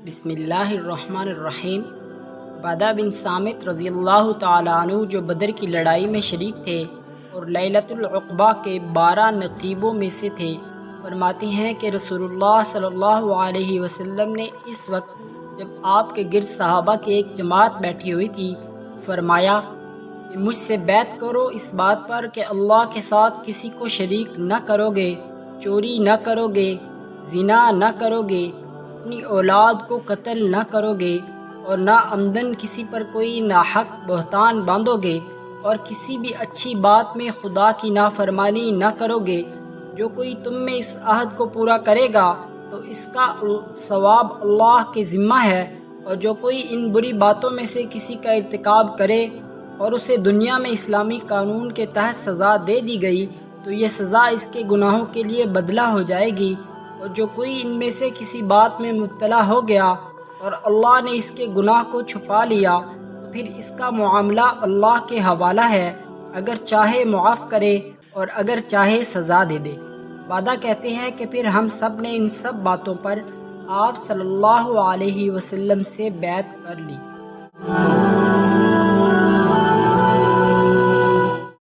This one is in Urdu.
بسم اللہ الرحمن الرحیم۔ عبادہ بن صامت رضی اللہ تعالیٰ عنہ جو بدر کی لڑائی میں شریک تھے اور لیلۃ العقبہ کے 12 نقیبوں میں سے تھے، فرماتے ہیں کہ رسول اللہ صلی اللہ علیہ وسلم نے اس وقت جب آپ کے گرد صحابہ کی ایک جماعت بیٹھی ہوئی تھی، فرمایا کہ مجھ سے بیعت کرو اس بات پر کہ اللہ کے ساتھ کسی کو شریک نہ کرو گے، چوری نہ کرو گے، زنا نہ کرو گے، اپنی اولاد کو قتل نہ کرو گے، اور نہ عمدن کسی پر کوئی ناحق بہتان باندھو گے، اور کسی بھی اچھی بات میں خدا کی نافرمانی نہ کرو گے۔ جو کوئی تم میں اس عہد کو پورا کرے گا تو اس کا ثواب اللہ کے ذمہ ہے، اور جو کوئی ان بری باتوں میں سے کسی کا ارتکاب کرے اور اسے دنیا میں اسلامی قانون کے تحت سزا دے دی گئی تو یہ سزا اس کے گناہوں کے لیے بدلہ ہو جائے گی، اور جو کوئی ان میں سے کسی بات میں مبتلا ہو گیا اور اللہ نے اس کے گناہ کو چھپا لیا تو پھر اس کا معاملہ اللہ کے حوالہ ہے، اگر چاہے معاف کرے اور اگر چاہے سزا دے دے۔ عبادہ کہتے ہیں کہ پھر ہم سب نے ان سب باتوں پر آپ صلی اللہ علیہ وسلم سے بیعت کر لی۔